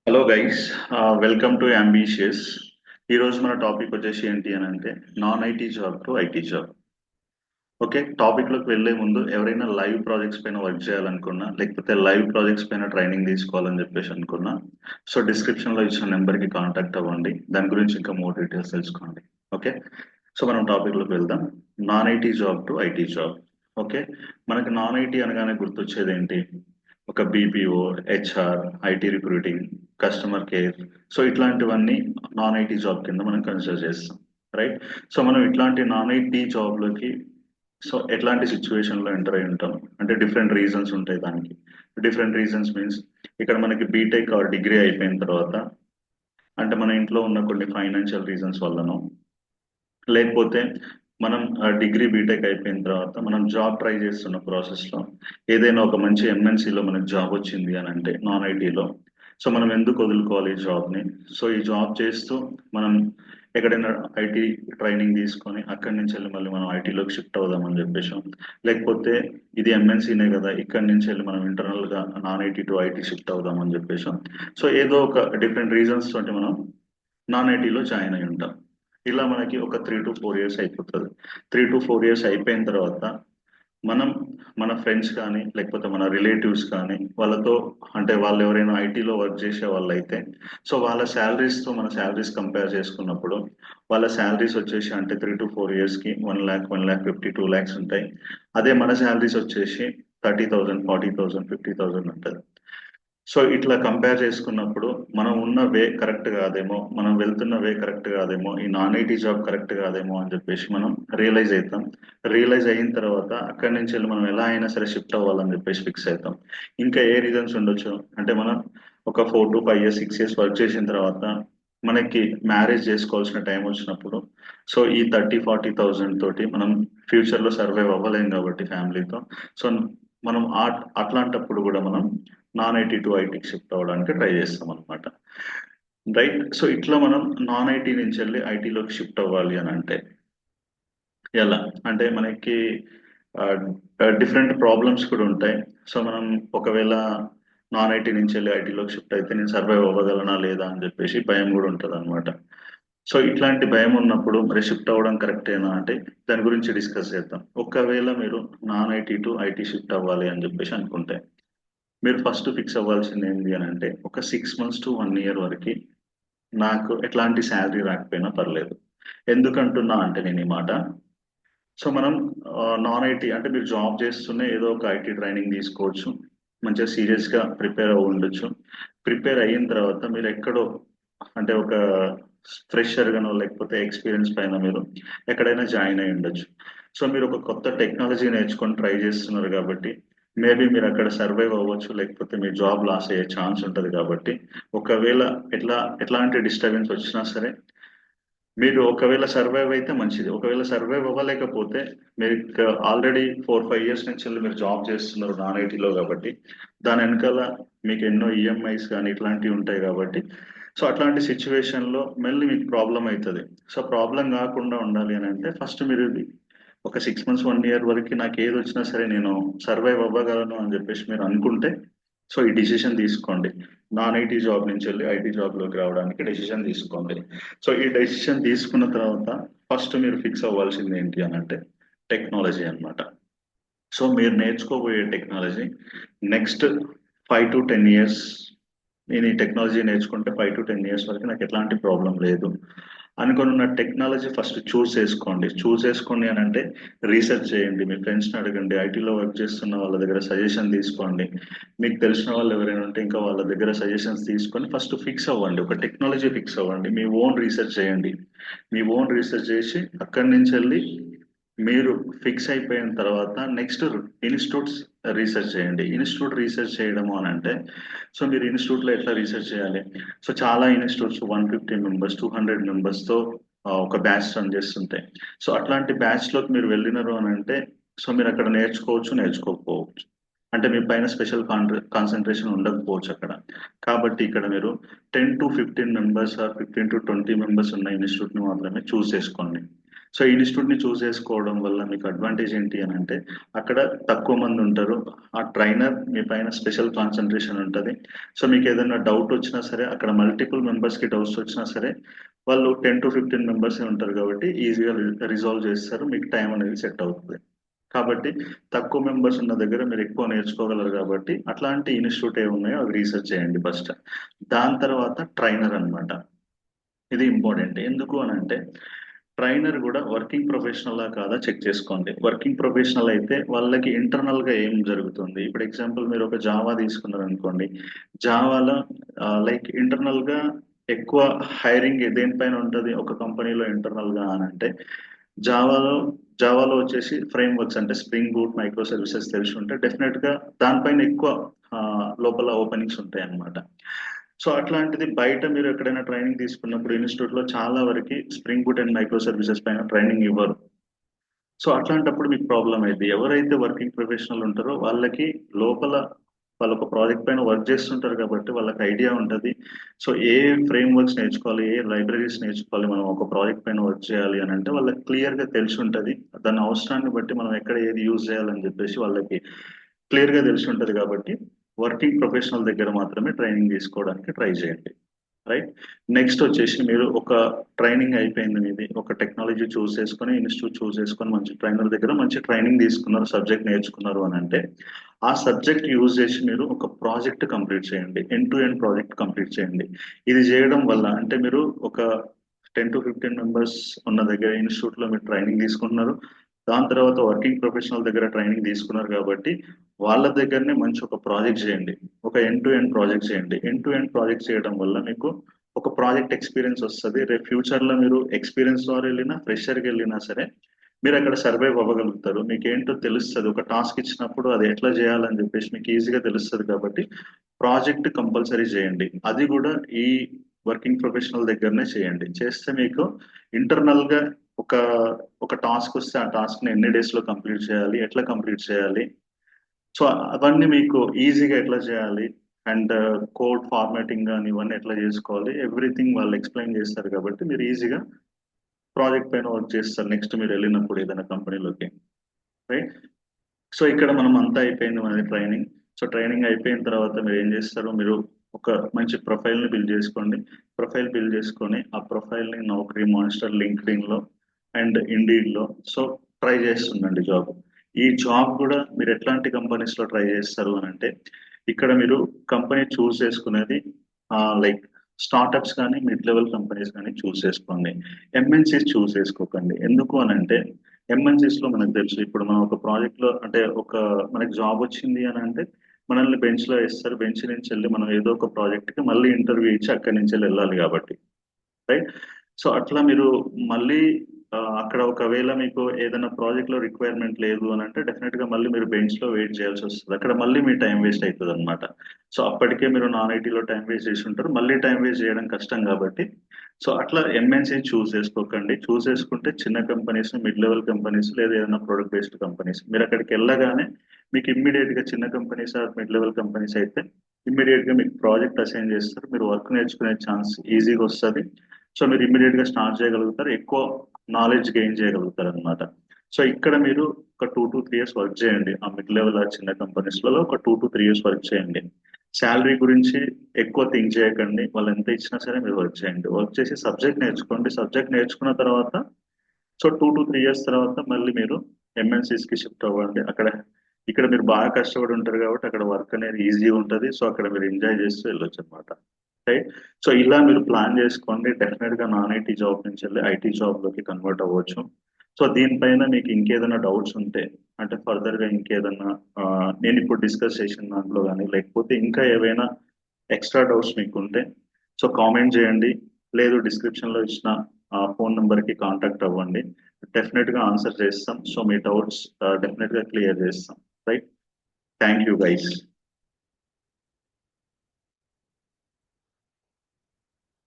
Hello guys, welcome to ambitious. ఈ రోజు మన టాపిక్ వచ్చేసి ఏంటి అని అంటే non IT job to IT job. Okay, topic లోకి వెళ్లే ముందు ఎవరైనా లైవ్ ప్రాజెక్ట్స్ పైన వర్క్ చేయాలనుకున్నా, లేకపోతే లైవ్ ప్రాజెక్ట్స్ పైన ట్రైనింగ్ తీసుకోవాలని చెప్పేసి అనుకున్నా, సో డిస్క్రిప్షన్ లో ఇచ్చిన నెంబర్ కి కాంటాక్ట్ అవ్వండి. దాని గురించి ఇంకా మోర్ డీటెయిల్స్ తెలుసుకోండి. ఓకే, సో మనం టాపిక్ లోకి వెళ్దాం. Non IT job to IT job. Okay, మనకి నాన్ ఐటీ అనగానే గుర్తొచ్చేది ఏంటి? ఒక BPO, HR, IT recruiting, customer care. So ఇట్లాంటివన్నీ నాన్ ఐటీ జాబ్ కింద మనం కన్సిడర్ చేస్తాం, రైట్? సో మనం ఇట్లాంటి నాన్ ఐటీ జాబ్లోకి సో ఎట్లాంటి సిచ్యువేషన్లో ఎంటర్ అయి ఉంటాం అంటే డిఫరెంట్ రీజన్స్ ఉంటాయి దానికి. డిఫరెంట్ రీజన్స్ మీన్స్ ఇక్కడ మనకి బీటెక్ ఆర్ డిగ్రీ అయిపోయిన తర్వాత అంటే మన ఇంట్లో ఉన్న కొన్ని ఫైనాన్షియల్ రీజన్స్ వల్లనో, లేకపోతే మనం డిగ్రీ బీటెక్ అయిపోయిన తర్వాత మనం జాబ్ ట్రై చేస్తున్న ప్రాసెస్లో ఏదైనా ఒక మంచి ఎంఎన్సీలో మనకు జాబ్ వచ్చింది అని అంటే నాన్ ఐటీలో, సో మనం ఎందుకు వదులుకోవాలి ఈ జాబ్ని? సో ఈ జాబ్ చేస్తూ మనం ఎక్కడైనా ఐటీ ట్రైనింగ్ తీసుకొని అక్కడి నుంచి వెళ్ళి మళ్ళీ మనం ఐటీలోకి షిఫ్ట్ అవుదామని చెప్పేసి, లేకపోతే ఇది ఎంఎన్సీనే కదా ఇక్కడి నుంచి వెళ్ళి మనం ఇంటర్నల్గా non IT to IT shift అవుదామని చెప్పేసి, సో ఏదో ఒక డిఫరెంట్ రీజన్స్ తోటి మనం నాన్ ఐటీలో జాయిన్ అయి ఉంటాం. ఇలా మనకి ఒక 3 to 4 years అయిపోతుంది. 3 to 4 years అయిపోయిన తర్వాత మనం మన ఫ్రెండ్స్ కానీ లేకపోతే మన రిలేటివ్స్ కానీ వాళ్ళతో, అంటే వాళ్ళు ఎవరైనా ఐటీలో వర్క్ చేసే వాళ్ళు అయితే, సో వాళ్ళ శాలరీస్తో మన శాలరీస్ కంపేర్ చేసుకున్నప్పుడు వాళ్ళ శాలరీస్ వచ్చేసి అంటే 3 to 4 yearsకి 1 lakh, 1,50,000, 2 lakhs ఉంటాయి. అదే మన శాలరీస్ వచ్చేసి 30,000, 40,000, 50,000 ఉంటుంది. సో ఇట్లా కంపేర్ చేసుకున్నప్పుడు మనం ఉన్న వే కరెక్ట్ కాదేమో, మనం వెళ్తున్న వే కరెక్ట్ కాదేమో, ఈ నాన్ ఐటీ జాబ్ కరెక్ట్ కాదేమో అని చెప్పేసి మనం రియలైజ్ అవుతాం. రియలైజ్ అయిన తర్వాత అక్కడి నుంచి వెళ్ళి మనం ఎలా అయినా సరే షిఫ్ట్ అవ్వాలని చెప్పేసి ఫిక్స్ అవుతాం. ఇంకా ఏ రీజన్స్ ఉండొచ్చు అంటే మనం ఒక 4 to 5 years, 6 years వర్క్ చేసిన తర్వాత మనకి మ్యారేజ్ చేసుకోవాల్సిన టైం వచ్చినప్పుడు, సో ఈ 30-40,000 తోటి మనం ఫ్యూచర్లో సర్వైవ్ అవ్వలేం కాబట్టి ఫ్యామిలీతో. సో మనం అట్లాంటప్పుడు కూడా మనం నాన్ ఐటీ టు ఐటీకి షిఫ్ట్ అవ్వడానికి ట్రై చేస్తాం అనమాట, రైట్? సో ఇట్లా మనం నాన్ ఐటీ నుంచి వెళ్ళి ఐటీలోకి షిఫ్ట్ అవ్వాలి అని అంటే ఎలా అంటే మనకి డిఫరెంట్ ప్రాబ్లమ్స్ కూడా ఉంటాయి. సో మనం ఒకవేళ నాన్ ఐటీ నుంచి వెళ్ళి ఐటీలోకి షిఫ్ట్ అయితే నేను సర్వైవ్ అవ్వగలనా లేదా అని చెప్పేసి భయం కూడా ఉంటుంది అనమాట. సో ఇట్లాంటి భయం ఉన్నప్పుడు మరి షిఫ్ట్ అవ్వడం కరెక్టేనా అంటే దాని గురించి డిస్కస్ చేద్దాం. ఒకవేళ మీరు non IT to IT shift అవ్వాలి అని చెప్పేసి అనుకుంటే మీరు ఫస్ట్ ఫిక్స్ అవ్వాల్సింది ఏంటి అని అంటే ఒక 6 months to 1 year వరకు నాకు ఎట్లాంటి శాలరీ రాకపోయినా పర్లేదు. ఎందుకంటున్నా అంటే నేను ఈ మాట, సో మనం నాన్ ఐటీ అంటే మీరు జాబ్ చేస్తూనే ఏదో ఒక ఐటీ ట్రైనింగ్ తీసుకోవచ్చు, మంచిగా సీరియస్గా ప్రిపేర్ అవ్వి ఉండొచ్చు. ప్రిపేర్ అయిన తర్వాత మీరు ఎక్కడో అంటే ఒక ఫ్రెషర్ గానో లేకపోతే ఎక్స్పీరియన్స్ పైన మీరు ఎక్కడైనా జాయిన్ అయి ఉండొచ్చు. సో మీరు ఒక కొత్త టెక్నాలజీ నేర్చుకొని ట్రై చేస్తున్నారు కాబట్టి మేబీ మీరు అక్కడ సర్వైవ్ అవ్వచ్చు, లేకపోతే మీ జాబ్ లాస్ అయ్యే ఛాన్స్ ఉంటుంది. కాబట్టి ఒకవేళ ఎట్లాంటి డిస్టర్బెన్స్ వచ్చినా సరే మీరు ఒకవేళ సర్వైవ్ అయితే మంచిది. ఒకవేళ సర్వైవ్ అవ్వలేకపోతే మీరు ఆల్రెడీ 4-5 years నుంచి మీరు జాబ్ చేస్తున్నారు నాన్ ఐటీలో కాబట్టి దాని వెనకాల మీకు ఎన్నో ఈఎంఐస్ కానీ ఇట్లాంటివి ఉంటాయి కాబట్టి, సో అట్లాంటి సిచ్యువేషన్లో మళ్ళీ మీకు ప్రాబ్లం అవుతుంది. సో ప్రాబ్లం కాకుండా ఉండాలి అని అంటే ఫస్ట్ మీరు ఇది ఒక 6 months, 1 year వరకు నాకు ఏది వచ్చినా సరే నేను సర్వైవ్ అవ్వగలను అని చెప్పేసి మీరు అనుకుంటే, సో ఈ డిసిషన్ తీసుకోండి. నాన్ ఐటీ జాబ్ నుంచి వెళ్ళి ఐటీ జాబ్లోకి రావడానికి డెసిషన్ తీసుకోండి. సో ఈ డెసిషన్ తీసుకున్న తర్వాత ఫస్ట్ మీరు ఫిక్స్ అవ్వాల్సింది ఏంటి అని అంటే టెక్నాలజీ అన్నమాట. సో మీరు నేర్చుకోబోయే టెక్నాలజీ నెక్స్ట్ 5 to 10 years, నేను ఈ టెక్నాలజీ నేర్చుకుంటే 5 to 10 years వరకు నాకు ఎట్లాంటి ప్రాబ్లం లేదు అనుకుని ఉన్న టెక్నాలజీ ఫస్ట్ చూస్ చేసుకోండి. చూస్ చేసుకోండి అని అంటే రీసెర్చ్ చేయండి, మీ ఫ్రెండ్స్ని అడగండి, ఐటీలో వర్క్ చేస్తున్న వాళ్ళ దగ్గర సజెషన్ తీసుకోండి, మీకు తెలిసిన వాళ్ళు ఎవరైనా ఉంటే ఇంకా వాళ్ళ దగ్గర సజెషన్స్ తీసుకొని ఫస్ట్ ఫిక్స్ అవ్వండి. ఒక టెక్నాలజీ ఫిక్స్ అవ్వండి, మీ ఓన్ రీసెర్చ్ చేయండి. మీ ఓన్ రీసెర్చ్ చేసి అక్కడి నుంచి వెళ్ళి మీరు ఫిక్స్ అయిపోయిన తర్వాత నెక్స్ట్ ఇన్స్టిట్యూట్స్ రీసెర్చ్ చేయండి. ఇన్స్టిట్యూట్ రీసెర్చ్ చేయడము అని అంటే, సో మీరు ఇన్స్టిట్యూట్లో ఎట్లా రీసెర్చ్ చేయాలి? సో చాలా ఇన్స్టిట్యూట్స్ 150 members, 200 members తో ఒక బ్యాచ్ రన్ చేస్తుంటాయి. సో అట్లాంటి బ్యాచ్లోకి మీరు వెళ్ళినారు అని అంటే సో మీరు అక్కడ నేర్చుకోవచ్చు, నేర్చుకోకపోవచ్చు. అంటే మీ పైన స్పెషల్ కాన్సన్ట్రేషన్ ఉండకపోవచ్చు అక్కడ. కాబట్టి ఇక్కడ మీరు 10 to 15 members are 15 to 20 members ఉన్న ఇన్స్టిట్యూట్ని మాత్రమే చూస్ చేసుకోండి. సో ఇన్స్టిట్యూట్ ని చూస్ చేసుకోవడం వల్ల మీకు అడ్వాంటేజ్ ఏంటి అని అంటే అక్కడ తక్కువ మంది ఉంటారు. ఆ ట్రైనర్ మీ పైన స్పెషల్ కాన్సన్ట్రేషన్ ఉంటుంది. సో మీకు ఏదైనా డౌట్ వచ్చినా సరే అక్కడ మల్టిపుల్ మెంబర్స్ కి డౌట్స్ వచ్చినా సరే వాళ్ళు 10 to 15 మెంబర్స్ ఉంటారు కాబట్టి ఈజీగా రిజాల్వ్ చేస్తారు. మీకు టైం అనేది సెట్ అవుతుంది. కాబట్టి తక్కువ మెంబర్స్ ఉన్న దగ్గర మీరు ఎక్కువ నేర్చుకోగలరు కాబట్టి అట్లాంటి ఇన్స్టిట్యూట్ ఏ ఉన్నాయో అవి రీసెర్చ్ చేయండి ఫస్ట్. దాని తర్వాత ట్రైనర్ అన్నమాట. ఇది ఇంపార్టెంట్. ఎందుకు అని అంటే ట్రైనర్ కూడా వర్కింగ్ ప్రొఫెషనల్ కాదా చెక్ చేసుకోండి. వర్కింగ్ ప్రొఫెషనల్ అయితే వాళ్ళకి ఇంటర్నల్ గా ఏం జరుగుతుంది. ఇప్పుడు ఎగ్జాంపుల్ మీరు ఒక జావా తీసుకున్నారు అనుకోండి. జావాలో లైక్ ఇంటర్నల్ గా ఎక్కువ హైరింగ్ దేనిపైన ఉంటుంది ఒక కంపెనీలో ఇంటర్నల్ గా అని అంటే జావాలో జావాలో వచ్చేసి ఫ్రేమ్ వర్క్స్ అంటే స్ప్రింగ్ బూట్ మైక్రో సర్వీసెస్ తెలిసి ఉంటే డెఫినెట్ గా దానిపైన ఎక్కువ ఆ, లోపల ఓపెనింగ్స్ ఉంటాయి అన్నమాట. సో అట్లాంటిది బయట మీరు ఎక్కడైనా ట్రైనింగ్ తీసుకున్నప్పుడు ఇన్స్టిట్యూట్ లో చాలా వరకు spring boot and micro services పైన ట్రైనింగ్ ఇవ్వరు. సో అట్లాంటప్పుడు మీకు ప్రాబ్లం అయింది. ఎవరైతే వర్కింగ్ ప్రొఫెషనల్ ఉంటారో వాళ్ళకి లోపల వాళ్ళు ఒక ప్రాజెక్ట్ పైన వర్క్ చేస్తుంటారు కాబట్టి వాళ్ళకి ఐడియా ఉంటుంది. సో ఏ ఫ్రేమ్ వర్క్స్ నేర్చుకోవాలి, ఏ లైబ్రరీస్ నేర్చుకోవాలి, మనం ఒక ప్రాజెక్ట్ పైన వర్క్ చేయాలి అని అంటే వాళ్ళకి క్లియర్ గా తెలిసి ఉంటుంది. దాని అవసరాన్ని బట్టి మనం ఎక్కడ ఏది యూజ్ చేయాలని చెప్పేసి వాళ్ళకి క్లియర్ గా తెలిసి ఉంటుంది కాబట్టి వర్కింగ్ ప్రొఫెషనల్ దగ్గర మాత్రమే ట్రైనింగ్ తీసుకోవడానికి ట్రై చేయండి. రైట్. నెక్స్ట్ వచ్చేసి మీరు ఒక ట్రైనింగ్ అయిపోయింది మీది, ఒక టెక్నాలజీ చూస్ చేసుకొని ఇన్స్టిట్యూట్ చూస్ చేసుకొని మంచి ట్రైనర్ దగ్గర మంచి ట్రైనింగ్ తీసుకున్నారు, సబ్జెక్ట్ నేర్చుకున్నారు అని అంటే ఆ సబ్జెక్ట్ యూజ్ చేసి మీరు ఒక ప్రాజెక్ట్ కంప్లీట్ చేయండి. End to end project complete చేయండి. ఇది చేయడం వల్ల అంటే మీరు ఒక 10 to 15 మెంబర్స్ ఉన్న దగ్గర ఇన్స్టిట్యూట్ లో మీరు ట్రైనింగ్ తీసుకుంటున్నారు. దాని తర్వాత వర్కింగ్ ప్రొఫెషనల్ దగ్గర ట్రైనింగ్ తీసుకున్నారు కాబట్టి వాళ్ళ దగ్గరనే మంచి ఒక ప్రాజెక్ట్ చేయండి. ఒక ఎండ్ టు ఎండ్ ప్రాజెక్ట్ చేయండి. ఎండ్ టు ఎండ్ ప్రాజెక్ట్ చేయడం వల్ల మీకు ఒక ప్రాజెక్ట్ ఎక్స్పీరియన్స్ వస్తుంది. రేపు ఫ్యూచర్ లో మీరు ఎక్స్పీరియన్స్ ద్వారా వెళ్ళినా ఫ్రెషర్కి వెళ్ళినా సరే మీరు అక్కడ సర్వైవ్ అవ్వగలుగుతారు. మీకు ఏంటో తెలుస్తుంది. ఒక టాస్క్ ఇచ్చినప్పుడు అది ఎట్లా చేయాలని చెప్పేసి మీకు ఈజీగా తెలుస్తుంది కాబట్టి ప్రాజెక్ట్ కంపల్సరీ చేయండి. అది కూడా ఈ వర్కింగ్ ప్రొఫెషనల్ దగ్గరనే చేయండి. చేస్తే మీకు ఇంటర్నల్ గా ఒక ఒక టాస్క్ వస్తే ఆ టాస్క్ ని ఎన్ని డేస్ లో కంప్లీట్ చేయాలి, ఎట్లా కంప్లీట్ చేయాలి, సో అవన్నీ మీకు ఈజీగా ఎట్లా చేయాలి అండ్ కోడ్ ఫార్మాటింగ్ కానీ ఇవన్నీ ఎట్లా చేసుకోవాలి ఎవ్రీథింగ్ వాళ్ళు ఎక్స్ప్లెయిన్ చేస్తారు కాబట్టి మీరు ఈజీగా ప్రాజెక్ట్ పైన వర్క్ చేస్తారు నెక్స్ట్ మీరు వెళ్ళినప్పుడు ఏదైనా కంపెనీలోకి. రైట్. సో ఇక్కడ మనం అంతా అయిపోయింది మనది ట్రైనింగ్. సో ట్రైనింగ్ అయిపోయిన తర్వాత మీరు ఏం చేస్తారు, మీరు ఒక మంచి ప్రొఫైల్ ని బిల్డ్ చేసుకోండి. ప్రొఫైల్ బిల్డ్ చేసుకొని ఆ ప్రొఫైల్ ని నౌకరీ, మాన్స్టర్, లింక్డ్ఇన్ లో అండ్ ఇండీడ్ లో సో ట్రై చేస్తుండండి జాబ్. ఈ జాబ్ కూడా మీరు ఎట్లాంటి కంపెనీస్ లో ట్రై చేస్తారు అని అంటే ఇక్కడ మీరు కంపెనీ చూస్ చేసుకునేది లైక్ స్టార్టప్స్ కానీ మిడ్ లెవెల్ కంపెనీస్ కానీ చూస్ చేసుకోండి. ఎంఎన్సీస్ చూస్ చేసుకోకండి. ఎందుకు అని అంటే ఎంఎన్సీస్ లో మనకు తెలుసు ఇప్పుడు మనం ఒక ప్రాజెక్ట్ లో అంటే ఒక మనకి జాబ్ వచ్చింది అని అంటే మనల్ని బెంచ్ లో వేస్తారు. బెంచ్ నుంచి వెళ్ళి మనం ఏదో ఒక ప్రాజెక్ట్ కి మళ్ళీ ఇంటర్వ్యూ ఇచ్చి అక్కడి నుంచి వెళ్ళాలి కాబట్టి. రైట్. సో అట్లా మీరు మళ్ళీ అక్కడ ఒకవేళ మీకు ఏదైనా ప్రాజెక్ట్ లో రిక్వైర్మెంట్ లేదు అని అంటే డెఫినెట్ గా మళ్ళీ మీరు బెంచ్ లో వెయిట్ చేయాల్సి వస్తుంది. అక్కడ మళ్ళీ మీ టైం వేస్ట్ అవుతుంది అనమాట. సో అప్పటికే మీరు నాన్ ఐటీలో టైం వేస్ట్ చేసి ఉంటారు. మళ్ళీ టైం వేస్ట్ చేయడం కష్టం కాబట్టి సో అట్లా ఎంఎన్సీ చూస్ చేసుకోకండి. చూస్ చేసుకుంటే చిన్న కంపెనీస్, మిడ్ లెవెల్ కంపెనీస్ లేదా ఏదైనా ప్రొడక్ట్ బేస్డ్ కంపెనీస్ మీరు అక్కడికి వెళ్ళగానే మీకు ఇమ్మీడియట్ గా చిన్న companies or mid level companies అయితే ఇమ్మీడియట్ గా మీకు ప్రాజెక్ట్ అసైన్ చేస్తారు. మీరు వర్క్ నేర్చుకునే ఛాన్స్ ఈజీగా వస్తుంది. సో మీరు ఇమ్మీడియట్ గా స్టార్ట్ చేయగలుగుతారు. ఎక్కువ నాలెడ్జ్ గెయిన్ చేయగలుగుతారు అనమాట. సో ఇక్కడ మీరు ఒక 2 to 3 years వర్క్ చేయండి. ఆ మిడ్ లెవెల్ ఆ చిన్న కంపెనీస్ లలో ఒక 2 to 3 years వర్క్ చేయండి. శాలరీ గురించి ఎక్కువ థింక్ చేయకండి. వాళ్ళు ఎంత ఇచ్చినా సరే మీరు వర్క్ చేయండి. వర్క్ చేసి సబ్జెక్ట్ నేర్చుకోండి. సబ్జెక్ట్ నేర్చుకున్న తర్వాత సో 2 to 3 years తర్వాత మళ్ళీ మీరు ఎంఎన్సీస్ కి షిఫ్ట్ అవ్వండి. అక్కడ ఇక్కడ మీరు బాగా కష్టపడి ఉంటారు కాబట్టి అక్కడ వర్క్ అనేది ఈజీగా ఉంటుంది. సో అక్కడ మీరు ఎంజాయ్ చేస్తూ వెళ్ళొచ్చు అనమాట. రైట్. సో ఇలా మీరు ప్లాన్ చేసుకోండి. డెఫినెట్ గా నాన్ ఐటీ జాబ్ నుంచి వెళ్ళి ఐటీ జాబ్ లోకి కన్వర్ట్ అవ్వచ్చు. సో దీనిపైన మీకు ఇంకేదైనా డౌట్స్ ఉంటే అంటే ఫర్దర్ గా ఇంకేదన్నా నేను ఇప్పుడు డిస్కస్ చేసిన దాంట్లో కానీ లేకపోతే ఇంకా ఏవైనా ఎక్స్ట్రా డౌట్స్ మీకు ఉంటే సో కామెంట్ చేయండి. లేదు డిస్క్రిప్షన్ లో ఇచ్చిన ఫోన్ నెంబర్ కి కాంటాక్ట్ అవ్వండి. డెఫినెట్ గా ఆన్సర్ చేస్తాం. సో మీ డౌట్స్ డెఫినెట్ గా క్లియర్ చేస్తాం. రైట్. Thank you guys.